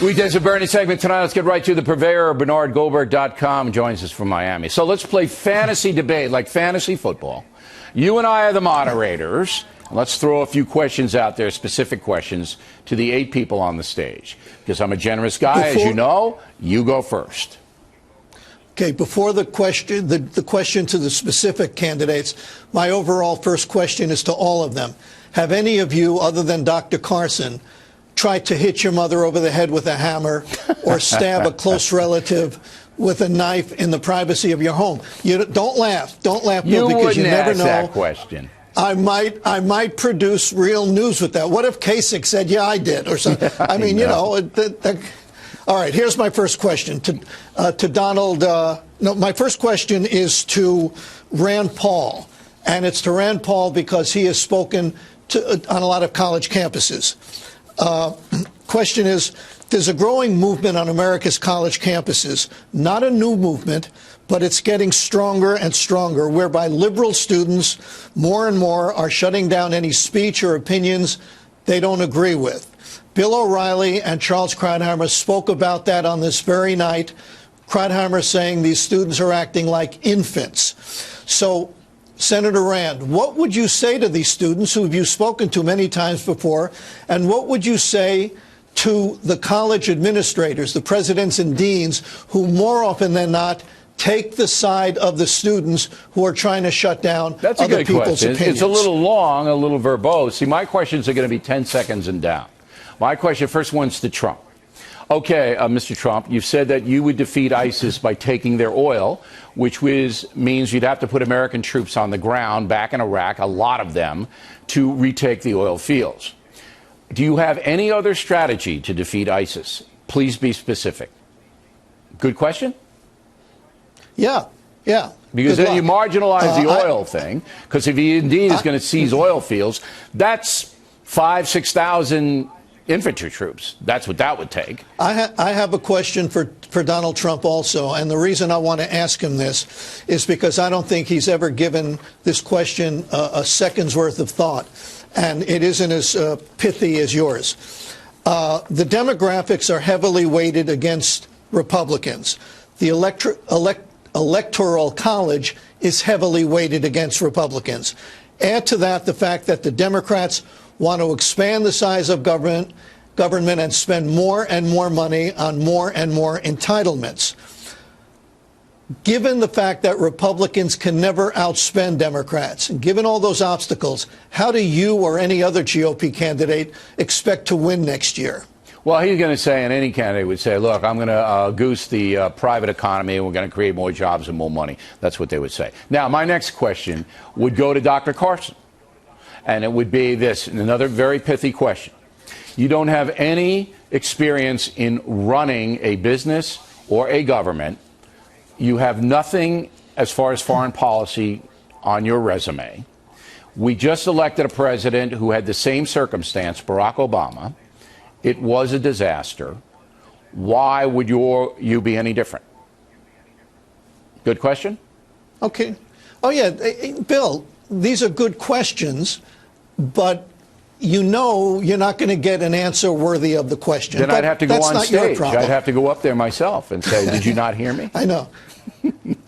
Weekdays at Bernie segment tonight. Let's get right to the purveyor. BernardGoldberg.com joins us from Miami. So let's play fantasy debate, like fantasy football. You and I are the moderators. Let's throw a few questions out there, specific questions, to the 8 people on the stage. Because I'm a generous guy, as you know. You go first. Okay, before the question, the question to the specific candidates, my overall first question is to all of them. Have any of you, other than Dr. Carson, tried to hit your mother over the head with a hammer or stab a close relative with a knife in the privacy of your home? You don't laugh. Don't laugh, Bill, because you never know. That question. I might produce real news with that. What if Kasich said, "Yeah, I did," or something? I mean, you know. All right. Here's my first question to Donald. No, my first question is to Rand Paul, and it's to Rand Paul because he has spoken on a lot of college campuses. Question is, there's a growing movement on America's college campuses, not a new movement, but it's getting stronger and stronger, whereby liberal students more and more are shutting down any speech or opinions they don't agree with. Bill Oreilly and Charles Krauthammer spoke about that on this very night. Krauthammer saying these students are acting like infants. So, Senator Rand, what would you say to these students who you've spoken to many times before, and what would you say to the college administrators, the presidents and deans, who more often than not take the side of the students who are trying to shut down other people's opinions? It's a little long, a little verbose. See, my questions are going to be 10 seconds and down. My question, first one's to Trump. Okay, Mr. Trump, you've said that you would defeat ISIS by taking their oil, which means you'd have to put American troops on the ground back in Iraq, a lot of them, to retake the oil fields. Do you have any other strategy to defeat ISIS? Please be specific. Good question? Yeah. Because then you marginalize the oil thing, because if he indeed is going to seize oil fields, that's 5,000 to 6,000 infantry troops. That's what that would take. I have a question for Donald Trump also, and the reason I want to ask him this is because I don't think he's ever given this question a second's worth of thought, and it isn't as pithy as yours. The demographics are heavily weighted against Republicans. The electoral college is heavily weighted against Republicans. Add to that the fact that the Democrats want to expand the size of government and spend more and more money on more and more entitlements. Given the fact that Republicans can never outspend Democrats, and given all those obstacles, how do you or any other GOP candidate expect to win next year? Well, he's going to say, and any candidate would say, look, I'm going to goose the private economy, and we're going to create more jobs and more money. That's what they would say. Now, my next question would go to Dr. Carson. And it would be this, another very pithy question. You don't have any experience in running a business or a government. You have nothing as far as foreign policy on your resume. We just elected a president who had the same circumstance, Barack Obama. It was a disaster. Why would you be any different? Good question? Okay. Oh, yeah. Bill, these are good questions, but you know you're not going to get an answer worthy of the question. Then I'd have to go on stage. I'd have to go up there myself and say, did you not hear me? I know.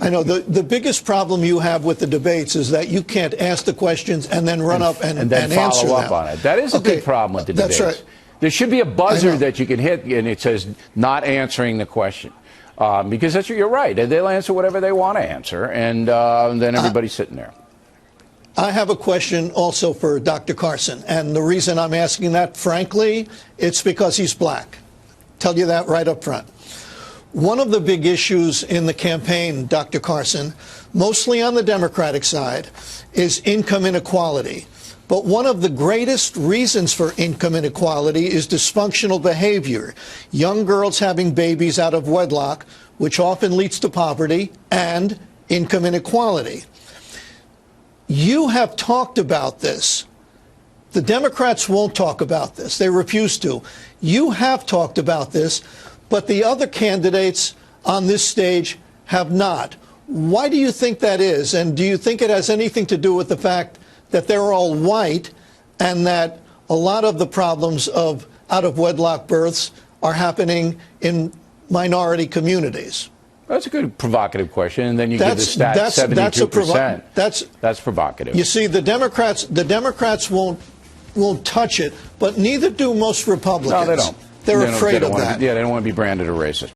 I know. The biggest problem you have with the debates is that you can't ask the questions and then run up and then answer follow up on it. That is a big problem with the debates. That's right. There should be a buzzer that you can hit, and it says not answering the question. Because that's you're right. They'll answer whatever they want to answer, and then everybody's sitting there. I have a question also for Dr. Carson, and the reason I'm asking that, frankly, it's because he's black. Tell you that right up front. One of the big issues in the campaign, Dr. Carson, mostly on the Democratic side, is income inequality. But one of the greatest reasons for income inequality is dysfunctional behavior. Young girls having babies out of wedlock, which often leads to poverty and income inequality. You have talked about this. The Democrats won't talk about this. They refuse to. You have talked about this, but the other candidates on this stage have not. Why do you think that is? And do you think it has anything to do with the fact that they're all white and that a lot of the problems of out-of-wedlock births are happening in minority communities? That's a good provocative question, and then you give the stat 72%. That's provocative. You see, the Democrats won't touch it, but neither do most Republicans. No, they don't. They're afraid of that. Yeah, they don't want to be branded a racist.